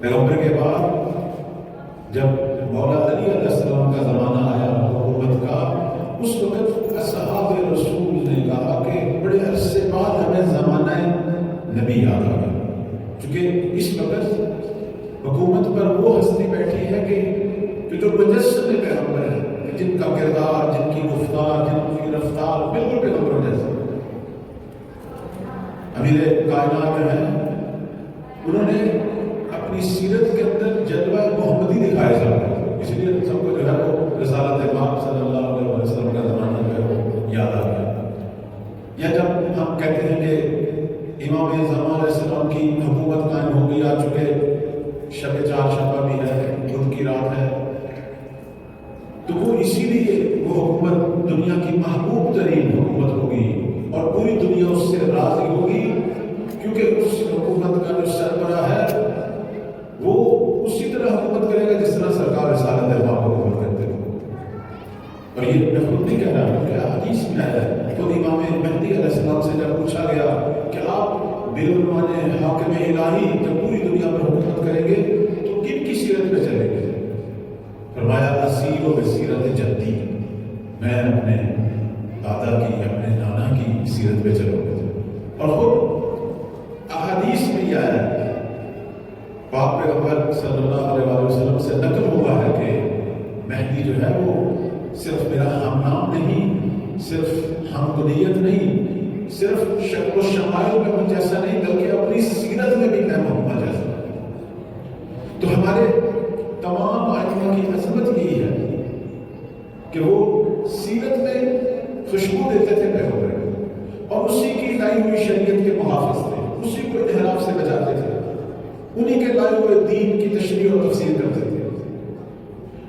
پیغمبر کے بعد جب مولا علی علیہ السلام کا زمانہ آیا حکومت کا، اس وقت اصحاب رسول نے کہا کہ بڑے عرصے بعد ہمیں زمانہ نبی یاد آ گیا، چونکہ اس وقت حکومت پر وہ ہستی بیٹھی ہے کہ جو مجسم پیغمبر ہے، جن کا کردار، جن کی گفتار، جن کی رفتار بالکل پیغمبر جیسا۔ امیر کائنات جو ہیں انہوں نے اپنی سیرت کے اندر جلوہ محمدی دکھائے سب، اس لیے سب کو جو ہے وہ رسالت پاک صلی اللہ علیہ وسلم کا زمانہ جو ہے وہ یاد آ گیا۔ یا جب ہم کہتے ہیں کہ امام زمان علیہ السلام کی حکومت قائم ہو گئی، آ چکے شب چار شبہ بھی ہے، بدھ کی رات ہے، تو وہ اسی لیے وہ حکومت دنیا کی محبوب ترین حکومت ہوگی اور پوری دنیا اس سے راضی ہوگی، کیونکہ اس حکومت کا جو سربراہ ہے وہ اسی طرح حکومت کرے گا جس طرح سرکار رسالت پاک حکومت کرتے تھے۔ اور یہ میں خود نہیں کہہ رہا ہوں، کہ حدیث میں ہے، خود امام مہدی علیہ السلام سے جب پوچھا گیا کہ آپ بعنوان حاکم الہی جب پوری دنیا پر حکومت کریں گے تو کن کی سیرت پہ چلیں گے؟ فرمایا اسیر و بصیرت جدی، میں اپنے دادا کی، اپنے نانا کی سیرت پہ چلوں گا۔ اور خود احادیث میں یہ ہے، پاک پیغمبر صلی اللہ علیہ وسلم سے نقل ہوا ہے کہ مہدی جو ہے وہ صرف میرا ہم نام نہیں، صرف ہم کنیت نہیں، صرف شکل و شمائل میں مجھ جیسا نہیں، بلکہ اپنی سیرت میں بھی میں محمد جیسا۔ تو ہمارے تمام آئمہ کی عظمت یہی ہے کہ وہ سیرت میں خوشبو دیتے تھے پیغمبر کو، اور اسی کی لائی ہوئی شریعت کے محافظ تھے، اسی کو انحراف سے بچاتے تھے، انہی کے لائے ہوئے دین کی تشریح اور تفسیر کرتے تھے،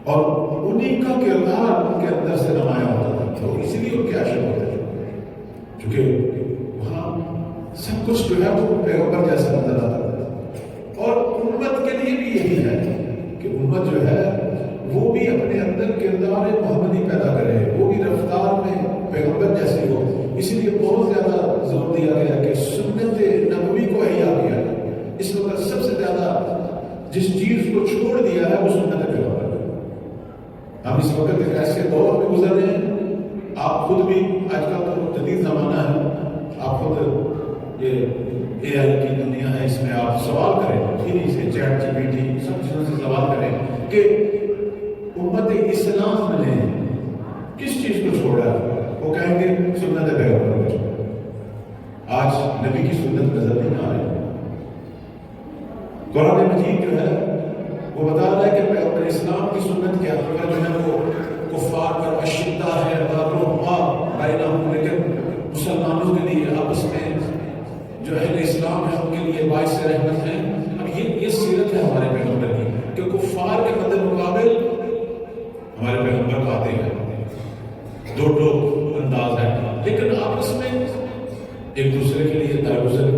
اور انہی کا کردار ان کے اندر سے نمایاں ہوتا تھا، تو اسی لیے ان کے عاشق ہوتے تھے، کیونکہ وہاں سب کچھ جو ہے وہ پیغمبر جیسا نظر آتا تھا۔ اور امت کے لیے بھی یہی ہے کہ امت جو ہے وہ بھی اپنے اندر کردار محمدی پیدا کرے، وہ بھی رفتار میں پیغمبر جیسی ہو۔ اسی لیے بہت زیادہ زور دیا گیا کہ سنت نبوی کو احیا کیا۔ اس وقت سب سے زیادہ جس چیز کو چھوڑ دیا ہے وہ سنت پیغمبر ہے۔ ہم اس وقت ایک ایسے دور میں گزر رہے ہیں، آپ خود بھی، آج کل تو جدید زمانہ ہے، آپ خود یہ اے آئی کی دنیا ہے، اس میں آپ سوال کریں، انہی سے chat G P T sub چیزوں سے سوال کریں کہ امت اسلام نے کس چیز کو چھوڑا، وہ کہیں گے سنت پیغمبر کو چھوڑا۔ آج نبی کی سنت نظر نہیں آ رہی۔ قرآن مجید جو ہے وہ بتا رہا ہے کہ پیغمبر اسلام کی سنت کیا ہے، جو ہے وہ کفار پر اشدہ ہے، بینہم، لیکن مسلمانوں کے لیے آپس میں جو اہل اسلام ہے ان کے لیے باعث رحمت ہے۔ اب یہ سیرت ہے ہمارے پیغمبر کی کہ کفار کے مد مقابل ہمارے پیغمبر آتے ہیں، دو انداز ہے، لیکن آپس میں ایک دوسرے کے لیے درگزر،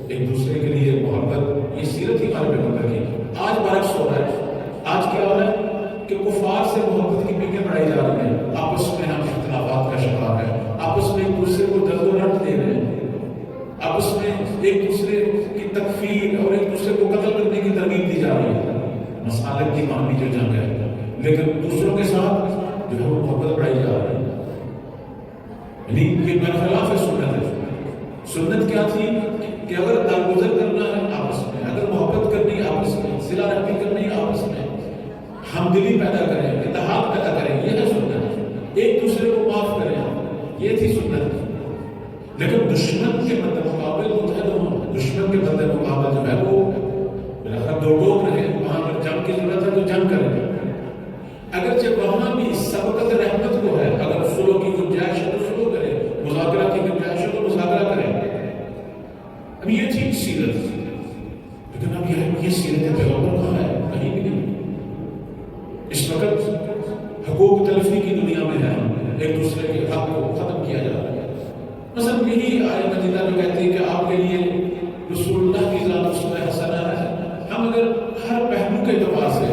ایک دوسرے کے لیے محبت، یہ سیرت ہی ہمارے پیغمبر کی۔ آج برعکس ہو رہا ہے، آج کیا ہو رہا ہے کہ کفار سے محبت کی پیکیں بڑھائی جا رہی ہیں، آپس میں ہم اختلافات کا شکار ہیں، آپس میں ایک دوسرے کو درد و رنج دے رہے ہیں، آپس میں ایک دوسرے کی تکفیر اور ایک دوسرے کو قتل کرنے کی ترغیب دی جا رہی ہے، مصالح کی معاملی جو جنگ ہے، لیکن دوسروں کے ساتھ جو ہے وہ محبت بڑھائی جا رہی ہے۔ یعنی یہ برخلاف ہے سنت ہے۔ سنت کیا تھی کہ اگر درگزر کرنا ہے آپس میں، اگر محبت کرنی ہے آپس میں، صلہ رحمی کرنی ہے آپس میں، ہمدلی پیدا کریں، اتحاد پیدا کریں، یہ ہے سنت۔ ایک دوسرے کو معاف کریں، یہ تھی سنت۔ لیکن دشمن کے مد مقابل متحد ہونا، دشمن کے مد مقابل جو ہے وہ دو ٹوک رہے، وہاں پر جنگ کی ضرورت ہے تو جنگ کریں، اگرچہ وہاں بھی سبقت رحمت کو ہے، اگر صلح کی گنجائش ہے تو صلح کریں، مذاکرہ کی گنجائش ہے تو مذاکرہ کریں۔ اب یہ تھی سیرت، لیکن اب یہ سیرت پیغمبر کہاں ہے؟ کہیں بھی نہیں۔ اس وقت حقوق تلفی کی دنیا میں ہے، ایک دوسرے کے حق کو ختم کیا جا رہا ہے۔ مثلا یہی آیت مجیدہ جو کہتی ہے کہ آپ کے لیے رسول اللہ کی ذات اسوہ حسنہ ہے، ہم اگر ہر پہلو کے اعتبار سے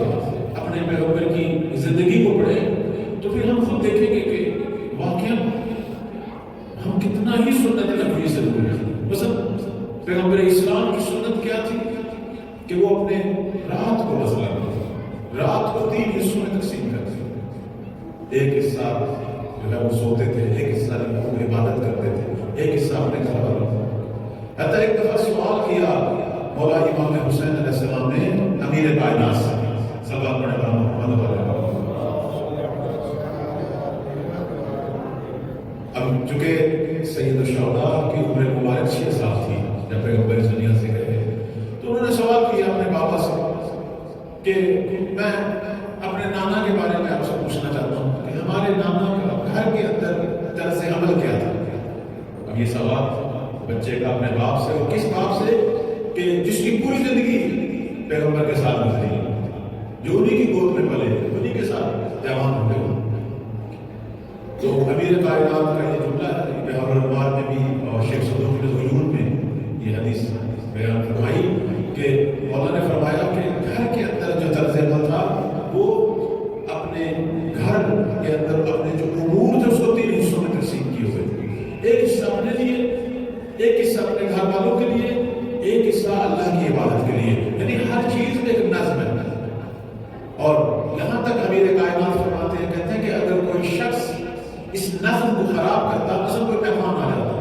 اپنے پیغمبر کی زندگی کو پڑھیں تو پھر ہم خود دیکھیں گے کہ واقعا ہم کتنا ہی سنت نبوی سے دور ہیں۔ مثلا پیغمبر اسلام کی سنت کیا تھی کہ وہ اپنے رات کو مثلا رات کو 3 حصوں میں تقسیم کرتے تھے. ایک حصہ جو ہے وہ سوتے تھے, ایک حصہ وہ عبادت کرتے تھے, ایک حصہ اپنے گھر والوں. حتیٰ ایک دفعہ سوال کیا مولا امام حسین علیہ السلام نے امیر کائنات سے, صلوات پڑھنے والا محمد علیہ. اب چونکہ سید الشہداء کی عمر مبارک 6 سال تھی جب پیغمبر اس دنیا سے گئے, تو انہوں نے سوال کیا اپنے بابا سے کہ میں اپنے نانا کے بارے میں آپ سے پوچھنا چاہتا ہوں کہ ہمارے نانا کا گھر کے اندر طرز عمل کیا تھا. اب یہ سوال بچے کا اپنے باپ سے, اور کس باپ سے کہ جس کی پوری زندگی پیغمبر کے ساتھ گزری, جو انہی کی گود میں پلے, انہی کے ساتھ جوان ہوئے. تو امیر کائنات کا یہ جملہ ہے بحر الانوار میں بھی اور شیخ صدوق العیون میں یہ حدیث بیان فرمائی کہ مولا نے فرمایا کہ گھر کے اندر جو طرز عمل تھا وہ اپنے گھر کے اندر اپنے جو امور تھے اس کو 3 حصوں میں تقسیم کیے ہوئے. ایک حصہ اپنے لیے, ایک حصہ اپنے گھر والوں کے لیے, ایک حصہ اللہ کی عبادت کے لیے. یعنی ہر چیز میں ایک نظم ہے. اور یہاں تک امیر کائنات فرماتے ہیں, کہتے ہیں کہ اگر کوئی شخص اس نظم کو خراب کرتا, مثلا کوئی مہمان آ جاتا,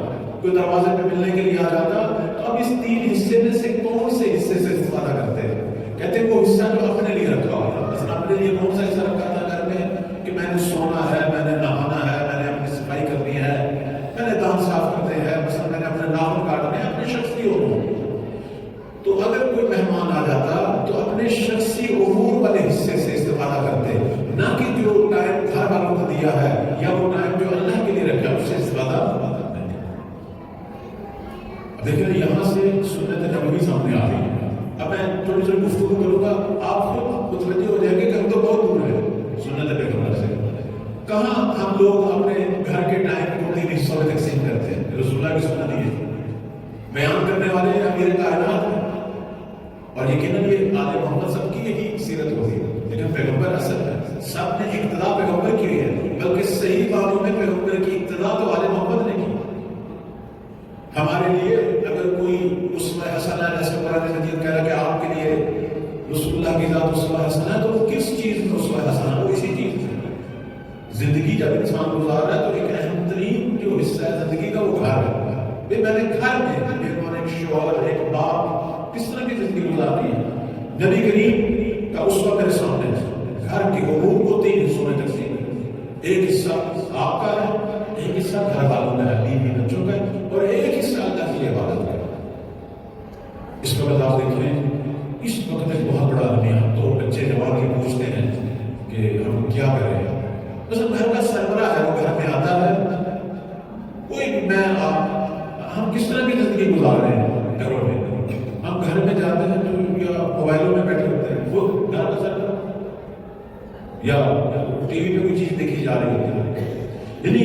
کوئی دروازے پہ ملنے کے لیے آ جاتا, تو اب اس 3 حصے میں سے کون سے حصے سے استفادہ کرتے ہیں؟ کہتے ہیں وہ حصہ جو اپنے لیے رکھا ہوا, مثلا اپنے لیے کون سا حصہ رکھا تھا گھر میں کہ میں نے سونا ہے, میں نے نہانا ہے, میں نے اپنی صفائی کرنی ہے, میں نے دانت صاف کرنے ہیں, مثلا میں نے اپنے ناخن کاٹنے ہیں, اپنے شخصی امور. تو اگر کوئی مہمان آ جاتا تو اپنے شخصی امور والے حصے سے استفادہ کرتے, نہ کہ جو ٹائم گھر والوں کو دیا ہے یا وہ ٹائم جو اللہ کے لیے رکھا اس سے استفادہ نہیں. دیکھیں یہاں سے سنت نبوی سامنے آ رہی ہے. اب میں تھوڑی سی گفتگو کروں گا, آپ خود متوجہ ہو جائیں گے کہ ہم تو بہت دور ہے سنت پیغمبر سے. کہاں ہم لوگ اپنے گھر کے ٹائم کو 3 حصوں میں تقسیم کرتے ہیں. رسول اللہ کی سنت یہ بیان کرنے والے امیر کائنات ہیں, اور یقیناً یہ آل محمد سب کی یہی سیرت ہوگی, لیکن پیغمبر اصل ہے. سب نے اقتدا پیغمبر کی ہے, بلکہ صحیح باتوں میں پیغمبر کی اقتدا تو آل محمد نے کی. ہمارے لیے اگر کوئی اسوہ حسنہ ہے, جیسے قرآن مجید کہہ رہا ہے کہ آپ کے لیے رسول اللہ کی ذات اسوہ حسنہ ہے, تو وہ کس چیز میں اسوہ حسنہ ہے؟ وہ اسی چیز میں. زندگی جب انسان گزار رہا ہے تو ایک اہم ترین جو حصہ ہے زندگی کا وہ گھر ہے. میں نے گھر میں ایک شوہر, ایک باپ کس طرح کی زندگی گزارنی ہے. نبی کریم کا اسوہ میرے سامنے ہے. گھر کے امور کو 3 حصوں میں تقسیم ہے. ایک حصہ آپ کا ہے, ایک حصہ گھر والوں کا ہے, بیوی بچوں کا ہے, اور ایک حصہ اللہ کی عبادت کا ہے. اس کا بعد آپ دیکھیں اس وقت ایک بہت بڑا المیہ, تو بچے جوان کے پوچھتے ہیں کہ ہم کیا کریں. بس گھر کا سربراہ ہے, وہ گھر میں آتا ہے, کوئی بھی میں آپ ہم کس طرح کی زندگی گزار رہے ہیں گھروں میں. ہم گھر میں جاتے ہیں تو یا موبائلوں میں بیٹھے ہوتے ہیں, وہ گھر کا سربراہ, یا ٹی وی پہ کوئی چیز دیکھی جا رہی ہوتی ہے. یعنی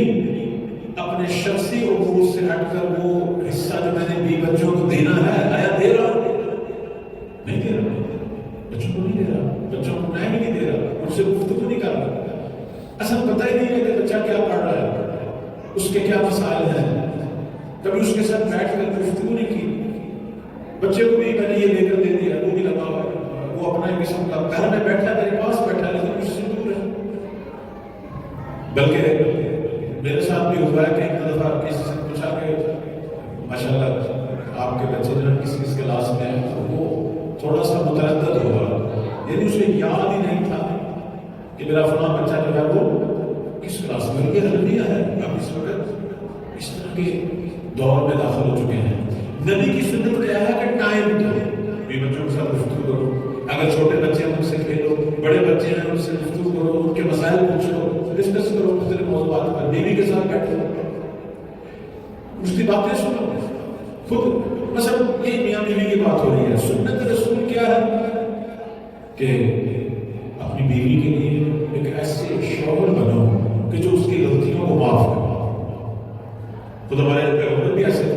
اپنے شخصی امور سے ہٹ کر وہ حصہ جو میں نے بھی بچوں کو دینا ہے, آیا دے رہا نہیں دے رہا, بچوں کو نہیں دے رہا, بچوں کو میں بھی نہیں دے رہا, ان سے گفتگو نہیں کر رہا. اصل پتہ ہی نہیں ہے کہ بچہ کیا پڑھ رہا ہے, اس کے کیا مسائل ہیں. کبھی اس کے ساتھ بیٹھ کر گفتگو نہیں کی. بچے کو بھی میں نے یہ لے کر دے دیا, وہ بھی لگا ہوا ہے, وہ اپنا قسم کا گھر میں بیٹھا میرے پاس بیٹھا, لیکن مجھ سے دور ہے. بلکہ میرے ساتھ بھی ہوا ہے کہ ایک دفعہ کسی سے پوچھا کہ ماشاءاللہ آپ کے بچے جو کس کلاس میں ہیں, تو وہ تھوڑا سا متردد ہوا, یعنی اسے یاد ہی نہیں تھا کہ میرا فلاں بچہ جو ہے وہ کس کلاس میں. یہ المیہ ہے. اب اس وقت اس طرح کے دور میں داخل ہو چکے ہیں. نبی کی سنت کیا ہے کہ ٹائم دو, بھی بچوں کے ساتھ گفتگو کرو. اگر چھوٹے بچے ہیں ان سے کھیلو, بڑے بچے ہیں ان سے گفتگو کرو, ان کے مسائل پوچھو, ڈسکس کرو مختلف موضوعات پر. بیوی کے ساتھ بیٹھو, اس کی باتیں سنو. خود مثلا یہ میاں بیوی کی بات ہو رہی ہے, سنت رسول کیا ہے کہ اپنی بیوی کے لیے ایک ایسے شوہر بنو کہ جو اس کی غلطیوں کو معاف کرے. خود ہمارے پیغمبر بھی ایسے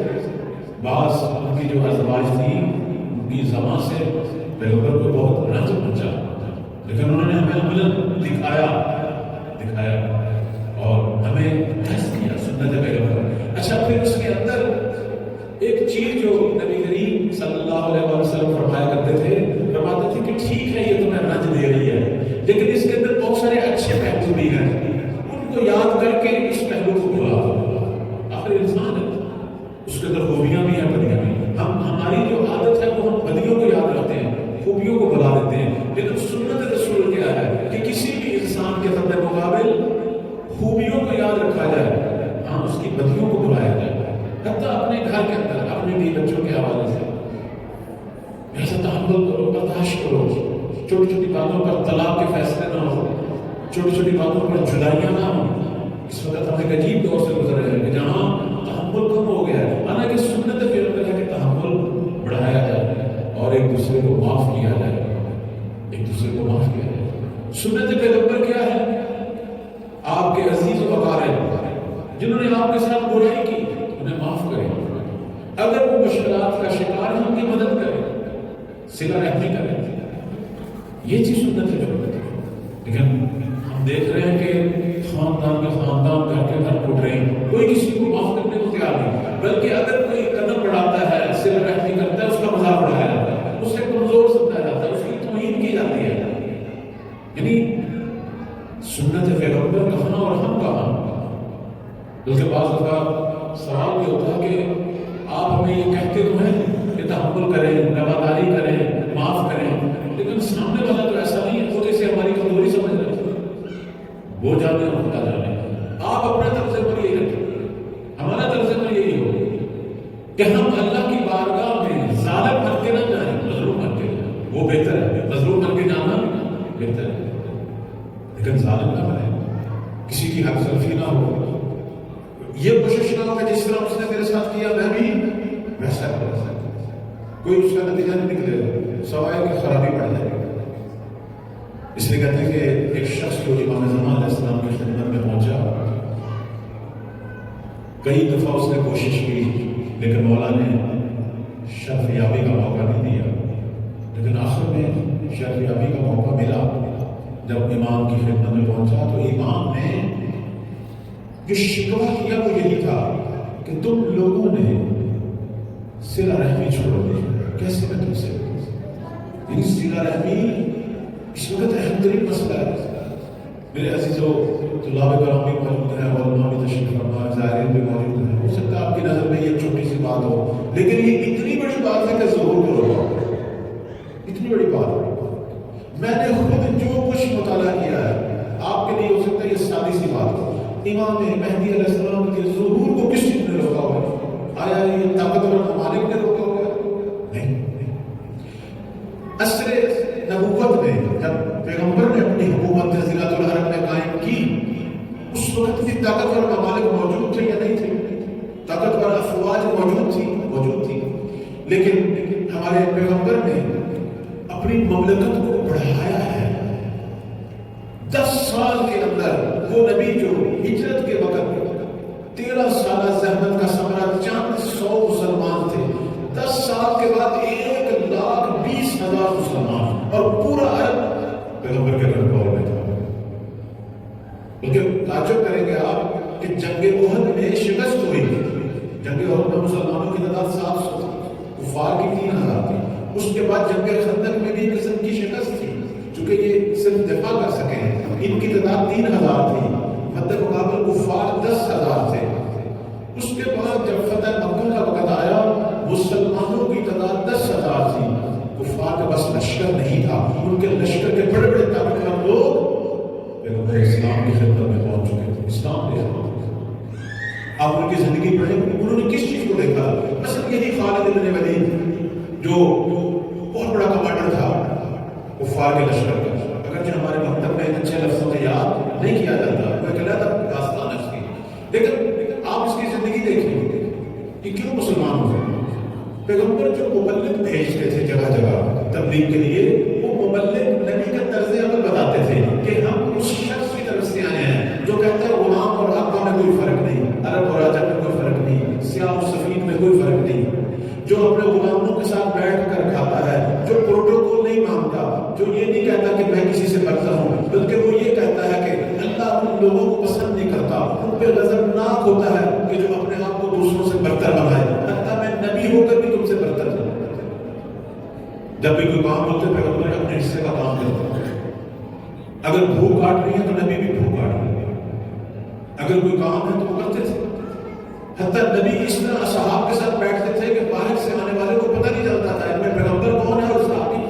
بعض ان کی جو ازواج تھی ان کی زبان سے پیغمبر کو بہت رنج پہنچا, لیکن انہوں نے ہمیں عملاً دکھایا اور ہمیں حس کیا سنت پیغمبر. اچھا پھر اس کے اندر ایک چیز جو نبی کریم صلی اللہ علیہ وسلم فرمایا کرتے تھے, بخشش کرو، چھوٹی چھوٹی باتوں پر طلاق کے فیصلے نہ ہو، چھوٹی چھوٹی باتوں پر جدائیاں نہ ہوں۔ اس وقت ہم ایک عجیب دور سے گزر رہے ہیں کہ جہاں تحمل کم ہو گیا ہے، حالانکہ سنت پیغمبر ہے کہ تحمل بڑھایا جائے اور ایک دوسرے کو معاف کیا جائے، ایک دوسرے کو معاف کیا جائے۔ سنت پیغمبر کیا ہے؟ آپ کے عزیز و اقارب جنہوں نے آپ کے ساتھ برائی کی انہیں معاف کریں، اگر وہ مشکلات کا شکار ہیں ان کی مدد کریں، صلہ رحمی کریں، یہ چیز سنت ہے۔ لیکن ہم دیکھ رہے ہیں کہ خاندان میں خاندان کر کے گھر ٹوٹ رہے ہیں، کوئی کسی کو معاف کرنے کو تیار نہیں، بلکہ اگر کوئی قدم بڑھاتا ہے، صلہ رحمی کرتا ہے، اس کا مذاق اڑایا جاتا ہے، اس سے کمزور سمجھا جاتا ہے، اس کی توہین کی جاتی ہے۔ یعنی سنت پیغمبر کہاں اور ہم کہاں؟ بلکہ بعض دفعہ سوال بھی ہوتا ہے کہ آپ ہمیں یہ کہتے تو ہیں کہ تحمل کریں، رواداری کریں، معاف کریں، لیکن سامنے والا تو ایسا نہیں ہے، وہ جیسے ہماری کمزوری سمجھ رہے ہیں۔ وہ جانے اور خدا جانے، آپ اپنے طرز پر یہی رکھیں، ہمارا طرز پر یہی ہو کہ ہم اللہ کی بارگاہ میں ظالم بن کے نہ جائیں، مظلوم بن کے جائیں، وہ بہتر ہے، مظلوم بن کے جانا بہتر ہے، لیکن ظالم نہ بنیں، کسی کی حق تلفی نہ ہو، یہ کوشش نہ ہو کہ جس طرح اس نے میرے ساتھ کیا میں بھی ویسا کروں، کوئی اس کا نتیجہ نہیں نکلے گا سوائے کہ خرابی پڑ جائے گی۔ اس لیے کہتے ہیں کہ ایک شخص جو امام زمان علیہ السلام کی خدمت میں پہنچا، کئی دفعہ اس نے کوشش کی لیکن مولا نے شرف یابی کا موقع نہیں دیا، لیکن آخر میں شرف یابی کا موقع ملا جب امام کی خدمت میں پہنچا تو امام نے جو شکوہ کیا وہ یہی تھا کہ تم لوگوں نے صلہ رحمی چھوڑ دی، کیسے میں تم سے؟ یعنی صلہ رحمی اس وقت اہم ترین مسئلہ ہے۔ میرے عزیزو، طلاب کرام بھی موجود ہیں، علماء بھی تشریف فرما، زائرین بھی موجود ہیں، ہو سکتا ہے آپ کی نظر میں یہ چھوٹی سی بات ہو، لیکن یہ اتنی بڑی بات ہے کہ ضرور کرو، اتنی بڑی بات ہے۔ میں نے خود جو کچھ مطالعہ کیا ہے، آپ کے لیے ہو سکتا ہے یہ سادی سی بات ہو، امام مہدی علیہ السلام کے ظہور کو کس چیز نے روکا ہوا ہے؟ آیا یہ طاقتور ممالک نے روکا ہوا ہے؟ نہیں۔ عصر نبوت میں جب پیغمبر نے اپنی حکومت جزیرۃ العرب میں قائم کی، اس وقت بھی طاقتور ممالک موجود تھے یا نہیں تھے؟ طاقتور افواج موجود تھی، لیکن ہمارے پیغمبر نے اپنی مملکت کو بڑھایا ہے۔ 10 سال کے اندر وہ نبی جو ہجرت کے وقت 13 سالہ زحمت کا ثمرہ چند 100 مسلمان تھے، 10 سال کے بعد 1,20,000 مسلمان، اور پورا عرب پیغمبر کے کنٹرول میں تھا۔ بلکہ تعجب کریں گے آپ کہ جنگ احد میں شکست ہوئی، جنگ احد میں مسلمانوں کی تعداد 700 تھی، کفار کی 3,000 تھی۔ اس کے بعد جنگ خندق میں بھی ایک قسم کی شکست تھی، چونکہ یہ صرف دفاع کر سکے، ان کی تعداد 3,000 تھی، مد مقابل کفار 10,000 تھے۔ اس کے بعد جب فتح مکہ کا وقت آیا، مسلمانوں کی تعداد 10,000 تھی، کفار کا بس لشکر نہیں تھا، ان کے لشکر کے بڑے بڑے طاقتور لوگ پیغمبر اسلام کی خدمت میں پہنچ چکے تھے، اسلام لے آئے۔ آپ ان کی زندگی پڑھیں، انہوں نے کس چیز کو دیکھا؟ مثلا یہی خالد بن ولید جو بہت بڑا کمانڈر تھا کفار کے لشکر کا، اگرچہ ہمارے مکتب میں اچھے لفظوں سے یاد نہیں کیا جاتا، وہ ایک علیحدہ داستان ہے اس کی، لیکن آپ اس کی زندگی دیکھیں کہ کیوں مسلمان ہوئے۔ پیغمبر جو مبلغ بھیجتے تھے جگہ جگہ تبلیغ کے لیے، وہ مبلغ نبی کا طرز عمل بتاتے تھے کہ ہم اس شخص کی طرف سے آئے ہیں جو کہتا ہے غلام اور آقا میں کوئی فرق نہیں، عرب اور عجم میں کوئی فرق نہیں، سیاہ اور سفید میں کوئی فرق نہیں، جو اپنے غلاموں کے ساتھ بیٹھ کر کھاتا ہے، جو پروٹوکول نہیں مانتا، جو یہ نہیں کہتا کہ میں کسی سے برتر ہوں، بلکہ وہ یہ کہتا ہے کہ اللہ ان لوگوں کو پسند نہیں کرتا، ان پہ غضبناک ہوتا ہے کہ جو اپنے آپ کو دوسروں سے برتر بنائے، حتیٰ میں نبی ہو کر بھی تم سے برتر نہیں۔ جب بھی کوئی کام ہوتے پیغمبر اپنے حصے کا کام کرتا، اگر بھوک کاٹ رہی ہے تو نبی بھی بھوک کاٹ رہی ہے، اگر کوئی کام ہے تو وہ کرتے تھے۔ حتیٰ نبی اس طرح اصحاب کے ساتھ بیٹھتے تھے کہ باہر سے آنے والے کو پتہ نہیں چلتا تھا ان میں پیغمبر کون ہے اور صحابی۔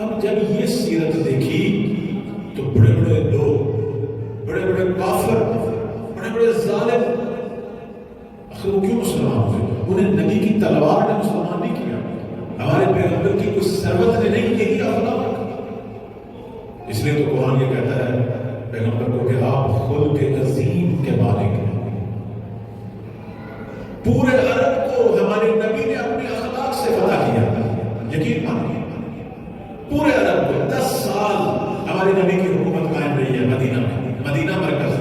اب جب یہ سیرت دیکھی تو بڑے بڑے لوگ، بڑے بڑے کافر، بڑے بڑے ظالم، آخر وہ کیوں مسلمان ہوئے؟ انہیں نبی کی تلوار نے مسلمان نہیں کیا، ہمارے پیغمبر کی کوئی ثروت نے نہیں، یہی پورے عرب کو ہمارے نبی نے اپنے اخلاق سے فتح کیا. یقین مانیے پورے عرب کو 10 سال ہمارے نبی کی حکومت قائم رہی ہے مدینہ میں. مدینہ مرکز.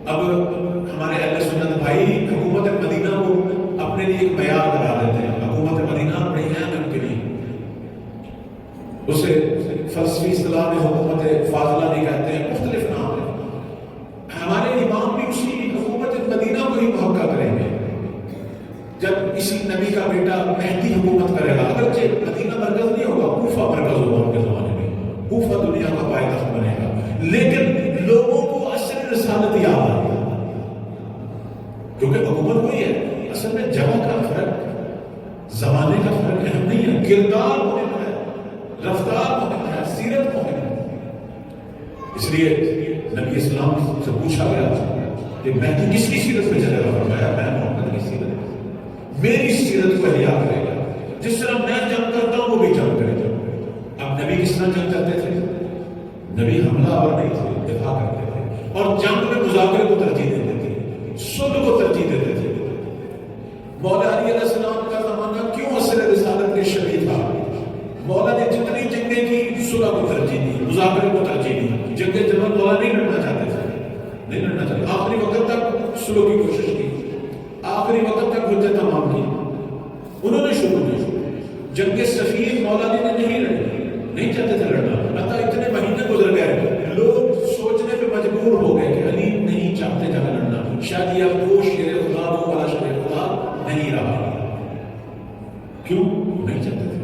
اب ہمارے اہل سنت بھائی حکومت مدینہ کو اپنے لیے ایک معیار بنا دیتے ہیں. حکومت مدینہ بڑی اہم ان کے لیے. اسے فلسفی اصطلاح میں حکومت فاضلہ نہیں کہتے ہیں, مختلف نام ہے. ہمارے امام بھی اسی حکومت مدینہ کو ہی موقع کریں گے جب اسی نبی کا بیٹا مہدی حکومت کرے گا. اگرچہ مدینہ مرکز نہیں ہوگا, کوفہ مرکز ہوگا ان کے زمانے میں. کوفہ دنیا کا پائیدار بنے گا. لیکن لوگوں کو اصل رسالت یاد آئے کیونکہ حکومت وہی ہے. اصل میں جگہ کا فرق, زمانے کا فرق اہم نہیں ہے. کردار مهم ہے, رفتار مهم ہے, سیرت مهم ہے. اس لیے نبی اسلام سے پوچھا گیا کہ مہدی کس کی سیرت میں چلے گا؟ فرمایا میں محمد کی سیرت, میری سیرت کو احیا کرے گا. جس طرح میں جنگ کرتا ہوں وہ بھی جنگ کرے گا. اب نبی کس طرح جنگ کرتے تھے؟ نبی حملہ آور نہیں تھے, دفاع کرتے تھے. اور جنگ میں مذاکرے کو ترجیح دیتے تھے, صلح کو ترجیح دیتے تھے. مولا علی علیہ السلام کا زمانہ کیوں عصر رسالت کے شبیہ تھا؟ مولا نے جتنی جنگیں کی صلح کو ترجیح دی, مذاکرے کو ترجیح دی. جنگ جمل مولا نہیں لڑنا چاہتے تھے, نہیں لڑنا چاہتے. آخری وقت تک صلح کی کوشش کی, آخری وقت تک حجت تمام کی. انہوں نے شروع کی. جنگ صفین مولا علی نے نہیں لڑی, نہیں چاہتے تھے لڑنا. حتیٰ اتنے مہینے گزر گئے, لوگ سوچنے پہ مجبور ہو گئے کہ علی نہیں چاہتے جنگ لڑنا, شاید یہ اب وہ شیر خدا وہ والا شیر خدا نہیں رہا. کیوں نہیں چاہتے تھے؟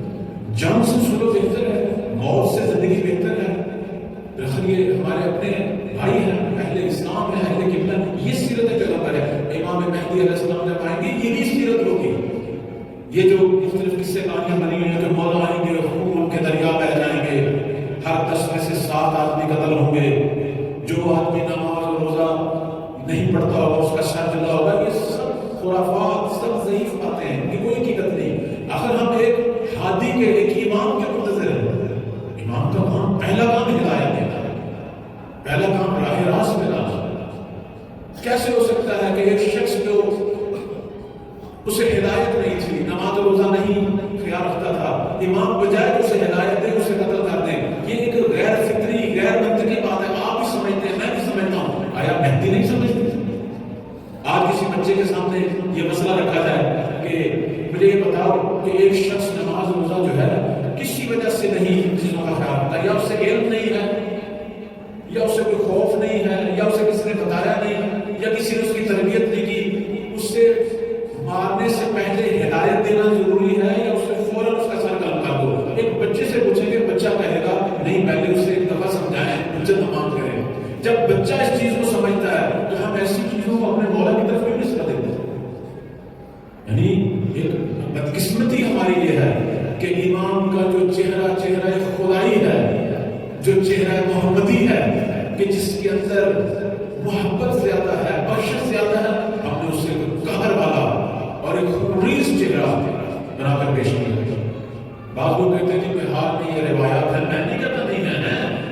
جنگ سے صلح بہتر ہے, موت سے زندگی بہتر ہے. آخر یہ ہمارے اپنے بھائی ہیں, اہل اسلام ہیں, اہل قبلہ. یہ سیرت پیغمبر ہے. امام مہدی علیہ السلام جب آئیں گے یہی سیرت ہوگی. یہ جو مختلف قصے کہانیاں بنی ہوئی ہیں کہ مولا آئیں گے, خون کے دریا بہہ جائیں گے, ہر 10 میں سے 7 آدمی قتل ہوں گے, جو آدمی نماز اور روزہ نہیں پڑھتا ہوگا اس کا سر جلا ہوگا. یہ سب خرافات, سب ضعیف باتیں ہیں, ان کی کوئی حقیقت نہیں. آخر ہم ایک ہادی کے, ایک امام کے منتظر ہیں. امام کا کام, پہلا کام ہدایت دینا, پہلا کام راہ راست میں لانا. کیسے ہو سکتا ہے کہ ایک شخص جو اسے ہدایت نہیں تھی, نماز روزہ نہیں خیال رکھتا تھا, امام بجائے اسے ہدایت دے اسے قتل کر دے؟ یہ ایک غیر فطری, غیر منطقی بات ہے. آپ بھی سمجھتے ہیں, میں بھی سمجھتا ہوں. آیا مہدی نہیں سمجھتے؟ آج کسی بچے کے سامنے یہ مسئلہ رکھا جائے کہ مجھے یہ بتاؤ کہ ایک شخص نماز روزہ جو ہے کسی وجہ سے نہیں چیزوں کا خیال رکھتا, یا اس سے علم نہیں ہے, یا اسے کوئی خوف نہیں ہے, یا اسے کسی نے بتایا نہیں, یا کسی نے اس کی تربیت نہیں کی. اس سے مارنے سے پہلے ہدایت دینا ضروری ہے, یا اسے فوراً اس کا سر قلم کر دو؟ ایک بچے سے پوچھیں گے, بچہ کہے گا نہیں پہلے اسے ایک دفعہ سمجھائیں, حجت تمام کریں. جب بچہ اس چیز کو سمجھتا ہے تو ہم ایسی چیزوں کو اپنے مولا کی طرف کیوں نہیں سکھا دیتے؟ یعنی ایک بدقسمتی ہماری یہ ہے کہ امام کا جو چہرہ خدائی ہے, جو چہرہ محمدی ہے, کہ جس کے اندر محبت زیادہ ہے, بخشش زیادہ ہے, ہم نے اسے قہر والا اور ایک خبیث چہرہ بنا کر پیش کیا. بعض لوگ کہتے ہیں کہ بہار میں یہ روایات ہیں. میں نہیں کہتا نہیں ہے,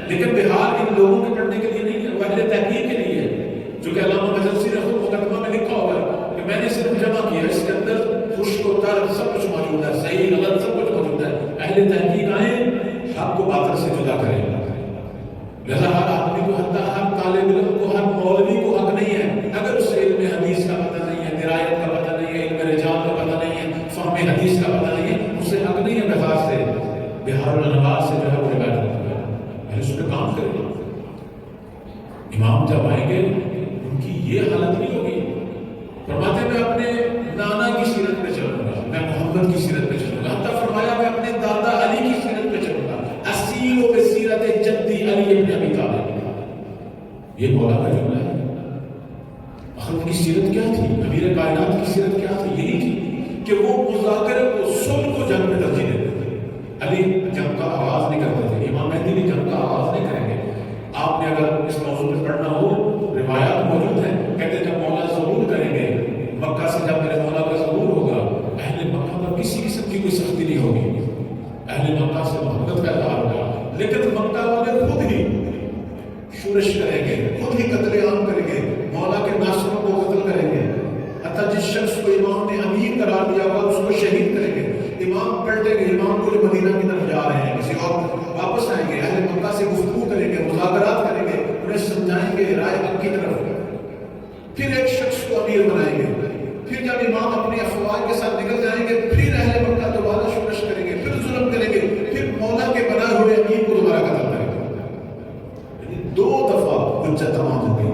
لیکن بہار ان لوگوں کے پڑھنے کے لیے نہیں ہے, وہ اہل تحقیق کے لیے ہے. جو کہ علامہ مجلسی نے خود مقدمہ میں لکھا ہوا ہے کہ میں نے صرف جمع کیا, اس کے اندر خشک و تر سب کچھ موجود ہے, صحیح غلط سب کچھ موجود ہے. اہل تحقیق آئیں, حق کو باطل سے جدا کریں. لہذا ہر آدمی کو, حتیٰ ہر طالب علم کو, ہر مولوی کو حق نہیں ہے, اگر اسے علم حدیث کا پتہ نہیں ہے, درایت کا پتہ نہیں ہے, علم رجال کا پتہ نہیں ہے, فہم حدیث کا پتہ نہیں ہے, اسے حق نہیں ہے بہار سے, بہار الانوار سے جو ہے وہ روایت کرتا ہے. اس پہ کام کرے. امام جب آئیں گے ان کی یہ حالت نہیں ہوگی. فرماتے میں اپنے نانا کی سیرت پہ چلوں گا, میں محمد کی سیرت پہ چلوں گا. حتیٰ فرمایا میں اپنے دادا علی کی سیرت پہ چلوں گا, اسیروں پہ سیرت جدی علی ابن ابی طالب. یہ مولا کا جملہ ہے. ان کی سیرت کیا تھی؟ امیر کائنات کی سیرت کیا تھی؟ یہی تھی کہ وہ مذاکرے کو, صلح کو جنگ میں ترجیح دیتے تھے. علی جنگ کا آغاز نہیں کرتے تھے, امام مہدی بھی جنگ کا آغاز نہیں کریں گے. آپ نے اگر اس موضوع پہ پڑھنا ہو, روایات موجود ہیں, کہتے جب مولا ظہور کریں گے مکہ سے, جب میرے مولا کا ظہور ہوگا, اہل مکہ پر کسی قسم کی کوئی سختی نہیں ہوگی. اہل مکہ سے محبت کا اظہار ہوگا, لیکن مکہ والے خود ہی شورش کریں گے, خود ہی قتل عام کریں گے, مولا کے ناصروں کو قتل کریں گے. حتیٰ جس شخص کو پلٹیں گے، امام کو جو مدینہ کی طرف جا رہے ہیں، کسی اور واپس آئیں گے، اہل مکہ سے گفتگو کریں گے، مذاکرات کریں گے، انہیں سمجھائیں گے رائے حق کی طرف، پھر ایک شخص کو امیر بنائیں گے، پھر جب امام اپنی افواج کے ساتھ نکل جائیں گے پھر اہل مکہ دوبارہ شورش کریں گے، پھر ظلم کریں گے، پھر مولا کے بنائے ہوئے امیر کو دوبارہ قتل کریں گے. یعنی 2 دفعہ حجت تمام ہو گئی،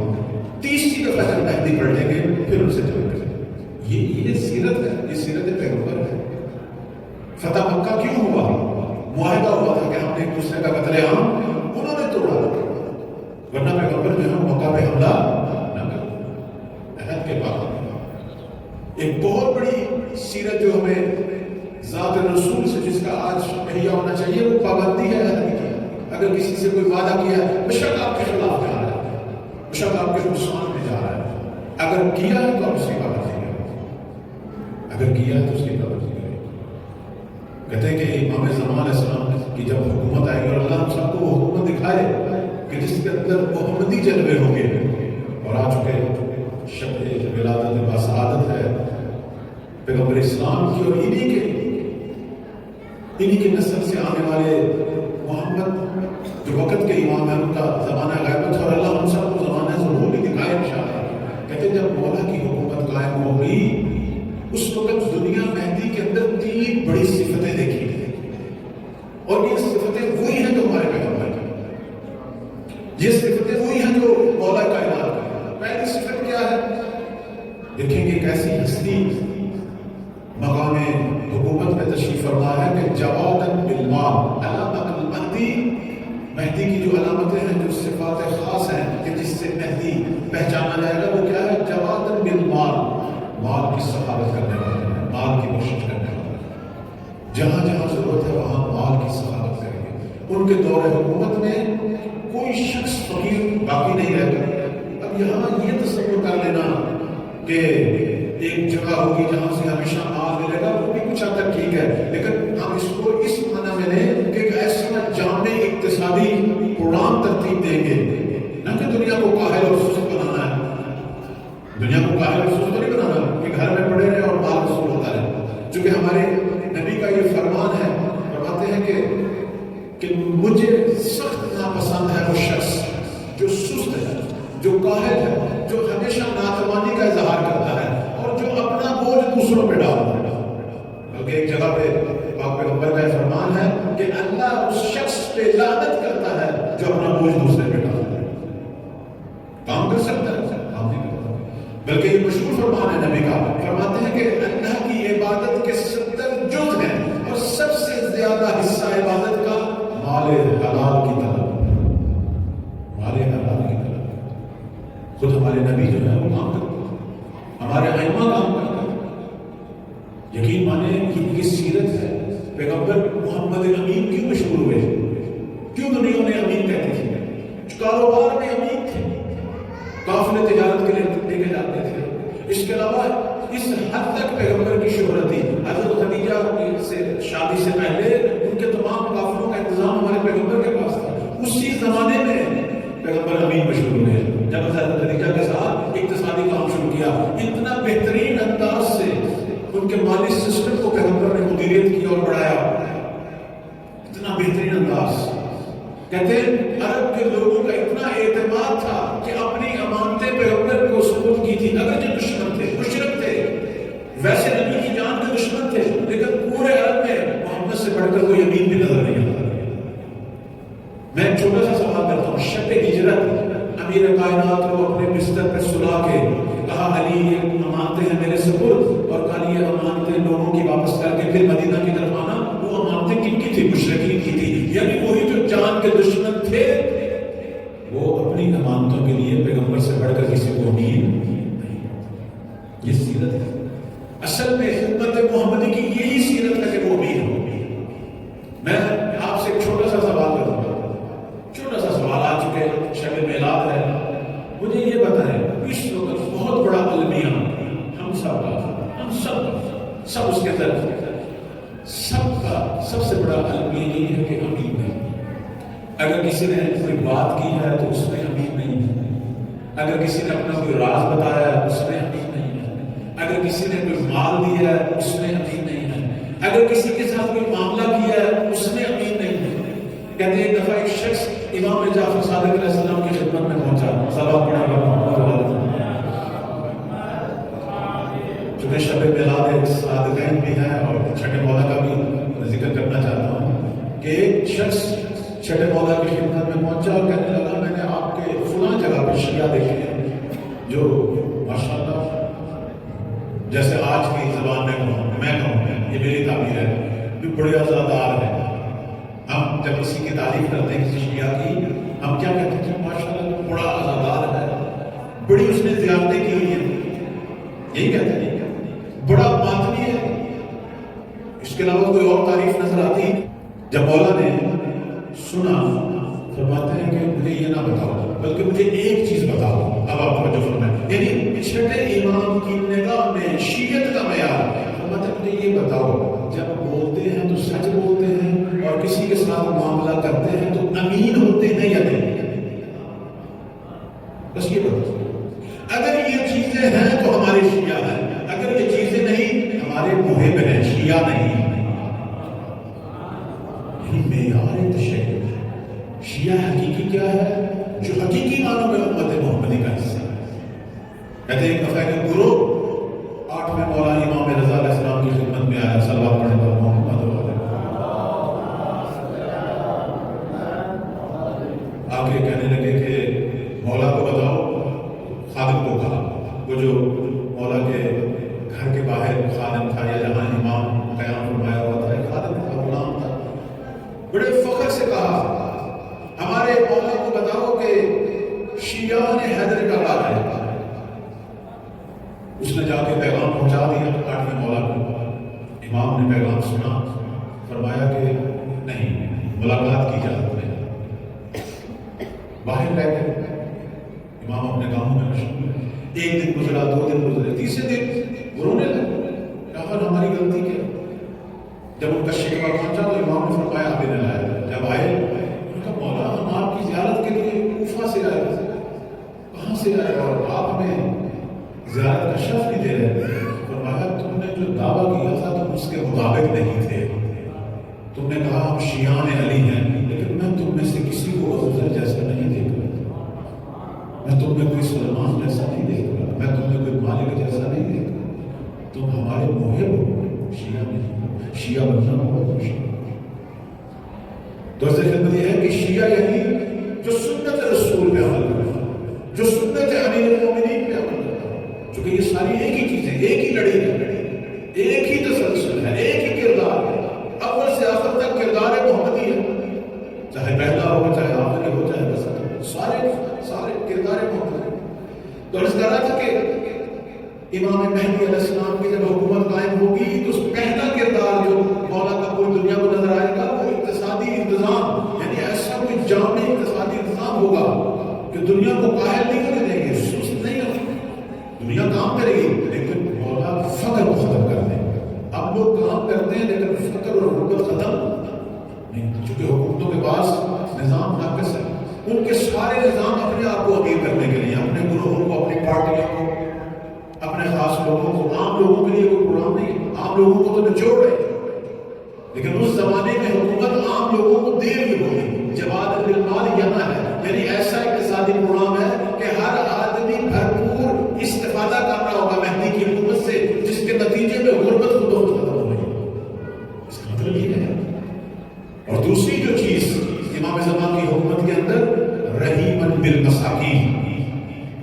تیسری دفعہ جب مہدی پلٹیں گے پھر ان سے جنگ کریں گے. یہ سیرت ہے، یہ سیرت پیغمبر ہے. فتح مکہ کیوں ہوا؟ معاہدہ ہوا تھا کہ ہم نے ایک دوسرے کا قتل عام انہوں نے توڑا، ورنہ پیغمبر جو ہے مکہ پہ حملہ نہ کریں. عہد کے بعد ایک بہت بڑی سیرت جو ہمیں ذات رسول سے جس کا آج مہیا ہونا چاہیے وہ پابندی ہے عہد کی. اگر کسی سے کوئی وعدہ کیا ہے بے شک آپ کے خلاف جا رہا ہے، بے شک آپ کے نقصان میں جا رہا ہے، اگر کیا ہے تو آپ اس کی پابندی کریں، اگر کیا ہے تو اس کی پابندی کریں. کہتے ہیں کہ امام زمان علیہ السلام کی جب حکومت آئے گی اور اللہ ہم سب کو وہ حکومت دکھائے کہ جس کے اندر محمدی جلوے ہوں گے، اور آ چکے شب ولادت باسعادت ہے پیغمبر اسلام کی، اور انہی کے نسل سے آنے والے محمد جو وقت کے امام ہیں ان کا زمانہ غیبت ہے، اور اللہ ہم سب کو زمانہ ظہور بھی دکھائے انشاءاللہ. کہتے ہیں جب مولا کی حکومت قائم ہوگی اس وقت دنیا مہدی کے اندر 3 بڑی صفتیں دیکھی گئی، اور یہ صفتیں وہی ہیں جو ہمارے پیغمبر کی، یہ صفتیں وہی ہیں جو مولا کائنات کی. پہلی صفت کیا ہے؟ دیکھیں گے کیسی ہستی مقام حکومت میں تشریف فرما ہے کہ جوادن بالمال علامت المہدی. مہدی کی جو علامتیں ہیں، جو صفات خاص ہیں کہ جس سے مہدی پہچانا جائے گا، وہ کیا ہے؟ جوادن بالمال، مال کی سخاوت کرنے والا، مال کی کوشش کرنے والا، جہاں جہاں ضرورت ہے وہاں مال کی سخاوت کریں گے. ان کے دور حکومت میں کوئی شخص فقیر باقی نہیں رہتا. اب یہاں یہ تصور کر لینا کہ ایک جگہ ہوگی جہاں سے ہمیشہ مال ملے گا، وہ بھی کچھ حد تک ٹھیک ہے، لیکن ہم اس کو اس معنی میں لیں کہ ایک ایسا جامع اقتصادی پروگرام ترتیب دیں گے، نہ کہ دنیا کو قاہر اور سست بنانا ہے. دنیا کو قاہر اور سست نہیں بنانا کہ گھر میں پڑے رہے اور مال وصول ہوتا رہے. چونکہ ہمارے نبی کا یہ فرمان ہے، فرماتے ہیں کہ مجھے سخت ناپسند ہے وہ شخص جو سست ہے، جو قاہر ہے، جو ہمیشہ ناتوانی کا اظہار کرتا ہے اور جو اپنا بوجھ دوسروں پہ ڈالتا ہے. بلکہ ایک جگہ پہ پاک پیغمبر کا فرمان ہے کہ اللہ اس شخص پہ لعنت کرتا ہے جو اپنا بوجھ دوسرے پہ ڈالتا ہے. کام کر سکتا ہے، کام نہیں کرتا. بلکہ یہ مشہور فرمان ہے نبی کا، فرماتے ہیں کہ اللہ کی عبادت کے 70 جز ہیں اور سب سے زیادہ حصہ عبادت کا مال حلال کی طلب، مال حلال کی طلب. خود ہمارے نبی جو ہے وہ کام کرتے ہیں، ہمارے ائمہ کام کرتے ہیں. یقین مانے یہ سیرت ہے. پیغمبر محمد امین کیوں مشہور ہوئے؟ کیوں دنیا انہیں امین کہتی تھی؟ کاروبار میں امین تھے، قافلے تجارت کے لیے لے کے جاتے تھے. اس کے علاوہ اس حد تک پیغمبر کی شہرت تھی، حضرت خدیجہ سے شادی سے پہلے ان کے تمام قافلوں کا انتظام ہمارے پیغمبر کے پاس تھا. اسی زمانے میں پیغمبر امین مشہور ہوئے جب حضرت خدیجہ کے ساتھ اقتصادی کام شروع کیا. اتنا بہترین انداز سے ان کے مالی سسٹم کو پیغمبر نے مدیریت کی اور بڑھایا، اتنا بہترین انداز. کہتے ہیں عرب کے لوگوں کا اتنا اعتماد تھا کہ اپنی امانتیں پیغمبر کو سپرد کی تھی. اگر جو دشمن تھے، مشرک تھے، ویسے نبی کی جان کے دشمن تھے، لیکن پورے عرب میں محمد سے بڑھ کر کوئی امین بھی نظر نہیں آتا. میں ایک چھوٹا سا سوال کرتا ہوں. شب ہجرت امیر کائنات کو اپنے بستر پہ سلا کے کہا علی یہ امانتیں ہیں میرے سپرد، اور کہا یہ امانتیں لوگوں کی واپس کر کے پھر مدینہ کی طرف آنا. وہ امانتیں کن کی تھی؟ مشرکین کی تھی. یعنی وہی جو جان کے دشمن تھے وہ اپنی امانتوں کے لیے پیغمبر سے بڑھ کر کسی کو امین نہیں. یہ سیرت ہے اصل میں امت محمدی کی. یہی سیرت ہے کہ وہ امین ہو. میں آپ سے ایک چھوٹا سا سوال کروں گا. چھوٹا سا سوال آ چکے شب میلاد ہے. مجھے یہ بتائیں اس وقت بہت بڑا المیہ ہم سب کا، ہم سب اس کے اندر سب کا سب سے بڑا المیہ یہ ہے کہ امین نہیں. اگر کسی نے کوئی بات کی ہے تو اس میں امین نہیں ہے. اگر کسی نے اپنا کوئی راز بتایا ہے اس میں امین نہیں ہے. اگر کسی نے کوئی مال دیا ہے اس میں امین نہیں ہے. اگر کسی کے ساتھ کوئی معاملہ کیا ہے اس نے امین نہیں ہے. کہتے ہیں ایک دفعہ ایک شخص امام جعفر صادق علیہ السلام کی خدمت میں پہنچا. صلوات پڑھا محمد. چونکہ شب میلاد صادقین بھی ہے اور چھٹے مولا کا بھی ذکر کرنا چاہتا ہوں کہ ایک شخص چھٹے مولا کی خدمت میں پہنچا اور کہنے لگا میں نے آپ کے فلاں جگہ پہ شیعہ دیکھے ہیں جو ماشاءاللہ جیسے آج کی زبان میں کہوں یہ میری تعبیر ہے جو بڑے عزادار ہیں. ہم جب کسی کی تعریف کرتے ہیں کسی شیعہ کی ہم کیا کہتے ہیں کہ ماشاءاللہ بڑا عزادار ہے, بڑی اس نے زیادتی کی ہوئی ہے, یہی کہتے ہیں بڑا باطنی ہے. اس کے علاوہ کوئی اور تعریف نظر آتی. جب مولا نے سنا فرماتے ہیں کہ مجھے یہ نہ بتاؤ بلکہ مجھے ایک چیز بتاؤ. اب آپ توجہ فرمائیں, یعنی چھٹے امام کی نگاہ میں شیعت کا معیار فرماتے ہیں مجھے یہ بتاؤ جب بولتے ہیں تو سچ بولتے ہیں اور کسی کے ساتھ معاملہ کرتے ہیں تو امین ہوتے ہیں یا نہیں. بس یہ بتاؤ. اگر یہ چیزیں ہیں تو ہمارے شیعہ ہیں, اگر یہ چیزیں نہیں ہمارے محب ہیں, شیعہ نہیں. یہ معیار تشیع. شیعہ حقیقی کیا ہے؟ جو حقیقی معنوں میں امت محمدی کا حصہ ہے. کہتے ہیں ایک دفعہ کہ گروہ 8ویں مولا امام رضا علیہ السلام کی خدمت میں آیا. صلوات پڑھنے پر محمد آگے کہنے لگے کہ مولا کو بتاؤ. خادم کو کہا, وہ جو مولا کے گھر کے باہر خادم تھا یا جہاں امام قیام فرمایا ہوا تھا, خادم تھا, غلام تھا. بڑے فخر سے کہا ہمارے مولا کو بتاؤ کہ شیعہ نے حیدر کا لا ہے. اس نے جا کے پیغام پہنچا دیا 8ویں مولا کو. امام نے پیغام سنا, فرمایا کہ نہیں ملاقات کی اجازت نہیں. باہر رہ گئے. امام اپنے کاموں میں مشغول. ایک دن گزرا, 2 دن گزرے, تیسرے دن رونے لگے. کہا ہماری غلطی کیا. جب ان کا شکوہ پہنچا تو امام نے فرمایا ابھی نے لایا. جب آئے مولا ہم آپ کی زیارت کے لیے کوفہ سے آئے. کہاں سے آئے اور آپ ہمیں زیارت کا شرف نہیں دے رہے. فرمایا تم نے جو دعویٰ کیا تھا تم اس کے مطابق نہیں تھے. تم نے کہا ہم شیعان علی ہیں, لیکن میں تم میں سے کسی کو ابوذر جیسا نہیں دیکھ رہا. میں تم میں کوئی سلمان جیسا نہیں دیکھ رہا. میں تم میں کوئی مالک جیسا نہیں دیکھ رہا. تم ہمارے محب ہو, شیعہ نہیں. شیعہ بننا بہت مشکل. تو اس خدمت یہ ہے کہ شیعہ یعنی جو سنت رسول پہ عمل کرتا ہے, جو سنت امیر المومنین پہ عمل کرتا ہے. چونکہ یہ ساری ایک ہی چیزیں, ایک ہی لڑی ہے, ایک ہی تسلسل ہے, ایک ہی کردار ہے. اول سے آخر تک کردار محمدی ہے, چاہے پہلا ہو چاہے آخری ہو چاہے بس سارے کردار محمدی. تو اس طرح تھا کہ امام مہدی علیہ السلام کی جب حکومت قائم ہوگی تو پہلا کردار جو مولا کا پوری دنیا کو نظر آئے گا وہ اقتصادی انتظام, یعنی ایسا کوئی جامع اقتصادی انتظام ہوگا کہ دنیا کو قاہل نہیں ہونے دیں گے, سست نہیں ہوگی. دنیا کام کرے گی لیکن مولا فقر کو ختم کر دیں گے. اب لوگ کام کرتے ہیں لیکن فقر اور غربت ختم نہیں, چونکہ حکومتوں کے پاس نظام ناقص ہے. ان کے سارے نظام اپنے آپ کو امیر کرنے کے لیے, اپنے گروہوں کو, اپنی پارٹیوں کو, اپنے خاص لوگوں کو, عام لوگوں کے لیے کوئی پروگرام نہیں. عام لوگوں کو تو نچوڑ رہے ہیں, لیکن اس زمانے میں حکومت عام لوگوں کو دے رہی ہوگی. جواد بالمال یہاں ہے, یعنی ایسا اقتصادی پروگرام ہے کہ ہر آدمی بھرپور استفادہ کر رہا ہوگا مہدی کی حکومت سے, جس کے نتیجے میں غربت خود بخود ختم ہو گئی. اس کا مطلب یہ ہے. اور دوسری جو چیز امام زمان کی حکومت کے اندر رحیماً بالمساکین,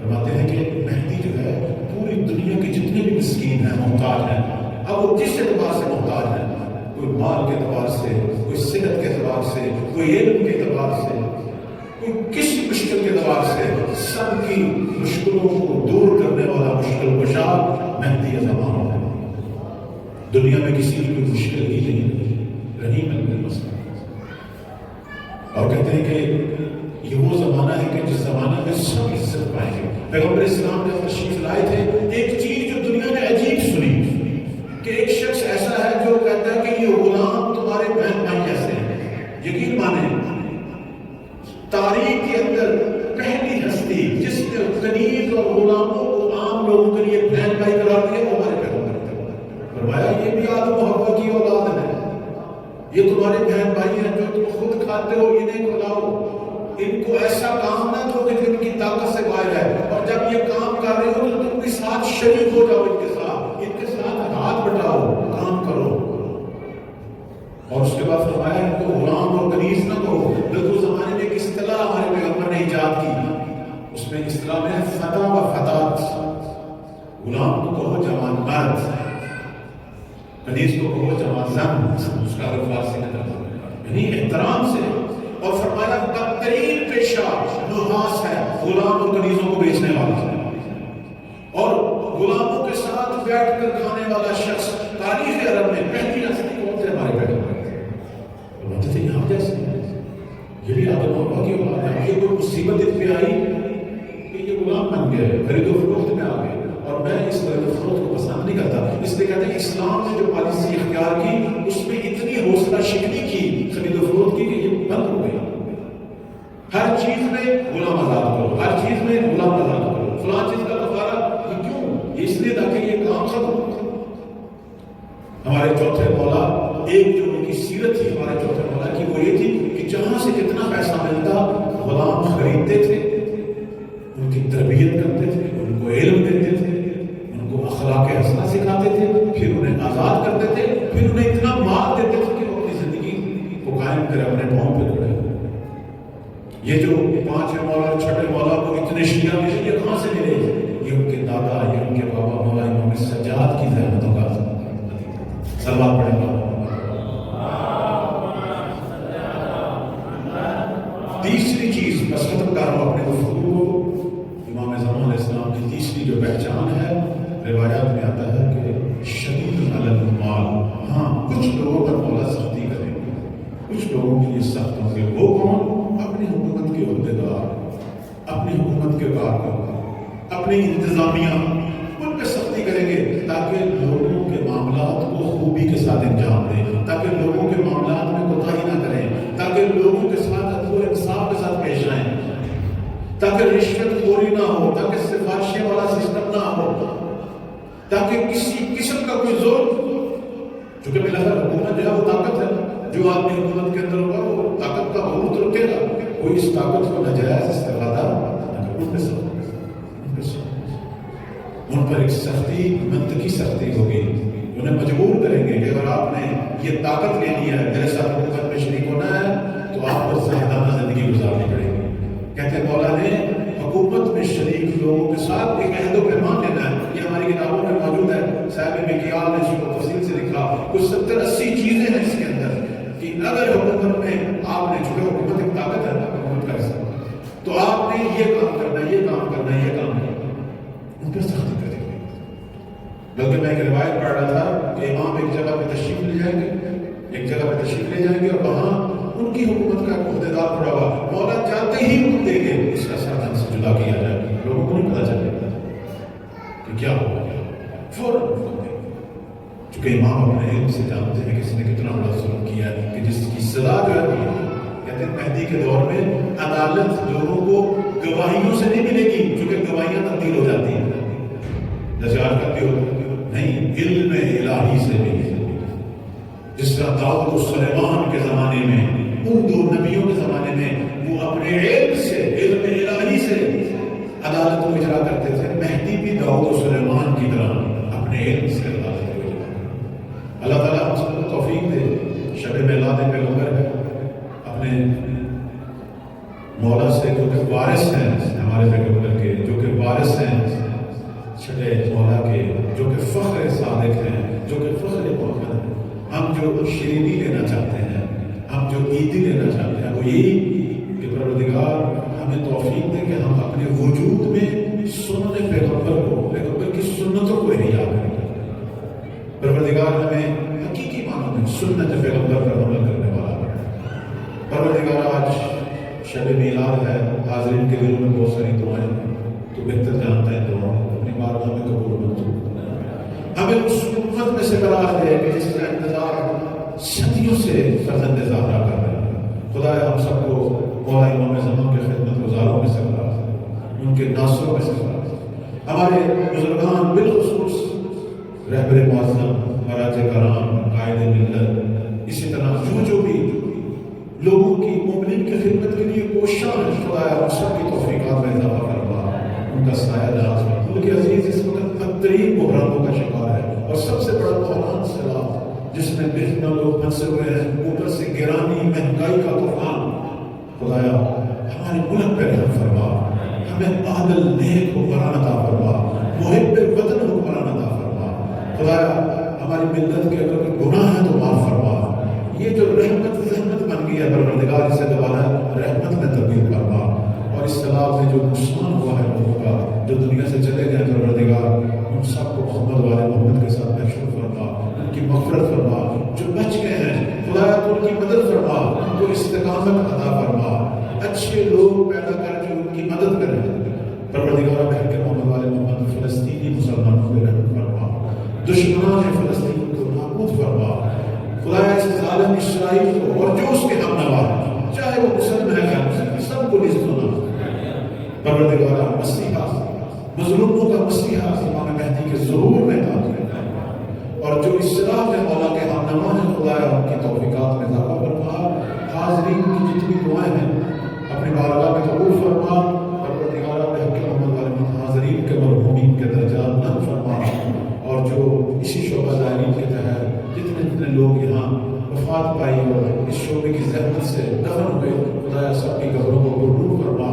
فرماتے ہیں کہ مہدی جو ہے پوری دنیا کے جتنے بھی مسکین ہیں, محتاج ہیں, اب وہ کس اعتبار سے محتاج ہیں, کوئی مال کے اعتبار سے, کوئی صحت کے اعتبار سے, کوئی علم کے اعتبار سے, کوئی کسی مشکل کے اعتبار سے, سب کی مشکلوں کو دور کرنے والا مشکل کشا مہدی زمان ہے. دنیا میں کسی کی کوئی مشکل ہی نہیں, رحیماً بالمساکین. اور کہتے ہیں کہ یہ وہ زمانہ ہے کہ جس زمانہ میں سب عزت پائیں گے. پیغمبر اسلام نے تشریف لائے تھے, ایک چیز جو دنیا نے عجیب سنی کہ ایک شخص ایسا ہے جو کہتا ہے کہ یہ غلام تمہارے بہن بھائی جیسے ہیں. یقین مانیں تاریخ کے اندر پہلی ہستی جس نے کنیز اور غلاموں کو عام لوگوں کے لیے بہن بھائی قرار دیا وہ ہمارے پیغمبر تھے. فرمایا یہ بھی آدم و حوا کی اولاد ہے، یہ تمہارے بہن بھائی ہیں جو تم خود کھاتے ہو، انہیں کھلاؤ، ان کو ایسا کام نہ دو کہ ان کی طاقت سے باہر ہے، اور جب یہ کام کر رہے ہو تو تم بھی ساتھ شریک ہو جاؤ، ان کے ساتھ ہاتھ بٹاؤ، کام کرو۔ اور اس کے بعد فرمایا ان کو غلام اور کنیز نہ کہو، بلکہ زمانے میں ایک اصطلاح ہمارے پیغمبر نے ایجاد کی، اس میں اصطلاح میں فتح و فتات، غلام کو کہو جوان مرد، کنیز کو کہو جوان زن، اس کا فارسی میں ترجمہ یعنی احترام سے۔ اور فرمایا بدترین پیشہ نحاس ہے، غلام اور کنیزوں کو بیچنے والا، اور غلاموں کے ساتھ بیٹھ کر کھانے والا شخص تاریخ عرب میں پہلی ہستی کون تھے؟ ہمارے پیغمبر بولتے تھے یہاں جیسے یہ بھی آدم و حوا کی اولاد ہے، یہ کوئی مصیبت اس پہ آئی کہ یہ غلام بن گئے، خرید و فروخت میں آ گئے، اور میں اس خرید و فروخت کو پسند نہیں کرتا، اس لیے کہتے ہیں اسلام نے جو پالیسی اختیار کی اس میں اتنی حوصلہ شکنی کی خرید و فروخت کی کہ یہ بند ہو گئی۔ ہر چیز میں غلام آزاد کرو، ہر چیز میں غلام آزاد کرو، فلاں چیز کا کفارہ، یہ کیوں؟ اس لیے تاکہ یہ کام ختم ہو۔ ہمارے چوتھے مولا، ایک جو ان کی سیرت تھی ہمارے چوتھے مولا کی، وہ یہ تھی کہ جہاں سے جتنا پیسہ ملتا غلام خریدتے تھے، ان کی تربیت کرتے تھے، ان کو علم دیتے تھے، ان کو اخلاق حسنہ سکھاتے تھے، پھر انہیں آزاد کرتے تھے، پھر انہیں اتنا مال دیتے تھے کہ وہ اپنی زندگی کو قائم کرے، اپنے پاؤں پہ کھڑے۔ یہ جو پانچویں مولا اور چھٹے مولا کو اتنے شیعہ ملے، یہ کہاں سے ملے؟ یہ ان کے دادا، یہ ان کے بابا مولا امام سجاد کی زحمتوں کا سلوات پڑھیں گا۔ تیسری چیز بس ختم کر رہا ہوں اپنے گفتگو کو، امام زمان علیہ السلام کی تیسری جو پہچان ہے، روایات میں آتا ہے کہ شدید علی المال، ہاں کچھ لوگوں پر مولا سختی کریں گے، کچھ لوگوں کے لیے سخت ہوں گے۔ وہ کون؟ اپنی حکومت کے عہدیدار، اپنی حکومت کے کارکن، اپنی انتظامیہ، ان پہ سختی کریں گے تاکہ لوگوں کے معاملات کو خوبی کے ساتھ انجام دیں، تاکہ لوگوں کے معاملات میں کوتاہی نہ کریں، تاکہ لوگوں کے ساتھ عدل و انصاف کے ساتھ پیش آئیں، تاکہ رشوت خوری نہ ہو، تاکہ سفارشیں والا سسٹم نہ ہو، تاکہ کسی قسم کا کوئی ظلم، چونکہ بالآخر حکومت جو ہے وہ طاقت ہے، جو آدمی حکومت کے اندر ہوگا وہ طاقت کا بہت رکھے گا، کوئی اس طاقت کو ناجائز استفادہ ان پر ایک سختی، منطقی سختی ہوگی، انہیں مجبور کریں گے کہ اگر آپ نے یہ طاقت لے لی ہے، میرے ساتھ حکومت میں شریک ہونا ہے، تو آپ کو زاہدانہ زندگی گزارنی پڑے گی۔ کہتے ہیں مولا نے حکومت میں شریک لوگوں کے ساتھ ایک عہد و پیمان لینا ہے، یہ ہماری کتابوں میں موجود ہے، صاحب مکیال نے اس کو تفصیل سے لکھا، کچھ 70-80 چیزیں ہیں اس کے اندر کہ اگر حکومت میں آپ نے، چونکہ حکومت ایک طاقت ہے حکومت کا حصہ، تو آپ نے یہ کام کرنا ہے، یہ کام کرنا ہے، یہ کام کرنا ہے، ان پر سختی کریں گے۔ بلکہ میں ایک روایت پڑھ رہا تھا کہ امام ایک جگہ پہ تشریف لے جائیں گے، ایک جگہ پہ تشریف لے جائیں گے اور وہاں ان کی حکومت کا عہدیدار پڑا ہوا، مولا جاتے ہی حکم دیں گے اس کا سردن سے جدا کیا جائے، لوگوں کو نہیں پتا چلے گا کہ کیا ہوا، فوراً حکم دیں گے، چونکہ امام اپنے علم سے جانتے ہیں کہ اس نے کتنا بڑا ظلم کیا ہے، کہ جس کی سزا جو ہے، کہتے ہیں مہدی کے دور میں عدالت لوگوں کو گواہیوں سے نہیں ملے گی، چونکہ گواہیاں تبدیل ہو جاتی ہیں، جیسے آج کل بھی ہوتا ہے، نہیں، علم الہی سے ملے، جس طرح داؤد و سلیمان کے زمانے میں، ان دو نبیوں کے زمانے میں وہ اپنے علم سے، علم الہی سے عدالت کو اجرا کرتے تھے، مہدی بھی داؤد و سلیمان کی طرح اپنے علم سے عدالت کو اجرا کرتے۔ اللہ تعالیٰ ہم سب کو توفیق دے، شب میلاد پیغمبر ہے، اپنے مولا سے جو کہ وارث ہیں ہمارے پیغمبر کے، جو کہ وارث ہیں چھٹے مولا کے، جو کہ فخر صادق ہیں، جو کہ فخر محمد ہیں، ہم جو شیرینی لینا چاہتے ہیں، ہم جو عیدی لینا چاہتے ہیں، وہ یہی کہ پروردگار ہمیں توفیق دے کہ ہم اپنے وجود میں سنت پیغمبر کو، پیغمبر کی سنتوں کو احیا کریں۔ پروردگار ہمیں حقیقی معنوں میں سنت پیغمبر پر عمل کرنے والا ہے۔ پروردگار آج شب میلاد ہے، حاضرین کے دلوں میں بہت ساری دعائیں ہیں، تو بہتر جانتا ہے دعائیں اپنی بارگاہ میں قبول منظور، ہمیں اس امت میں سے قرار دے کہ جس کا انتظار صدیوں سے فرزند زہرا کر رہے ہیں۔ خدا ہم سب کو مولا امام زمان کے خدمت گزاروں میں سے قرار دے، ان کے ناصروں میں سے قرار دے۔ ہمارے بزرگان بالخصوص رہبر معظم مراج کرام قائد ملت، اسی طرح جو بھی لوگوں کی مومنین کی خدمت کے لیے کوشاں ہیں، خدایا ان سب کی توفیقات میں اضافہ فرما، ان کا سایہ دراز فرما۔ ملک عزیز اس وقت بدترین بحرانوں کا شکار ہے، اور سب سے بڑا بحران سیلاب، جس میں بے پناہ لوگ پھنسے ہوئے ہیں، اوپر سے گرانی مہنگائی کا طوفان۔ خدایا ہمارے ملک پہ رحم فرما، ہمیں عادل نیک حکمران عطا فرما، محب وطن حکمران عطا فرما۔ خدایا ہماری ملت کے اگر کوئی گناہ ہے تو معاف فرما، یہ جو رحمت زحمت بن گئی ہے پروردگار اسے دوبارہ رحمت میں تبدیل فرما، اور اس سیلاب میں جو نقصان ہوا ہے لوگوں کا، جو دنیا سے چلے گئے پروردگار، ان سب کو محمد والے محمد کے ساتھ محشور فرما، ان کی مغفرت فرما، جو بچ گئے ہیں خدایا تو ان کی مدد فرما، ان کو استقامت عطا فرما، اچھے لوگ پیدا کر جو ان کی مدد کریں پروردگار۔ گھر کے محمد والے محمد فلسطینی مسلمانوں پہ رحم فرما، دشمنان فلسطین کو نابود فرما، خدایا اس ظالم اسرائیل کو اور جو اس کے ہم نوا ہیں، چاہے وہ مسلم ہے یا مسلم، سب کو عزت ہونا پروردگارہ۔ مسیحا مظلوموں کا مسیحا امام مہدی کے ظہور میں تعلق، اور جو اصلاح میں مولا کے ہم نوا ہیں خدایا ان کی توفیقات میں اضافہ فرما۔ حاضرین کی جتنی دعائیں ہیں اپنی بارگاہ میں قبول فرما پروردگارہ، بحق محمد والے حاضرین کے مرحومین کے درجات بلند فرما، اور جو اسی شعبہ زائرین کے تحت جتنے لوگ یہاں وفات پائی اور اس شعبے کی زحمت سے دفن ہوئے خدایا سب کی قبروں کو پرنور فرما،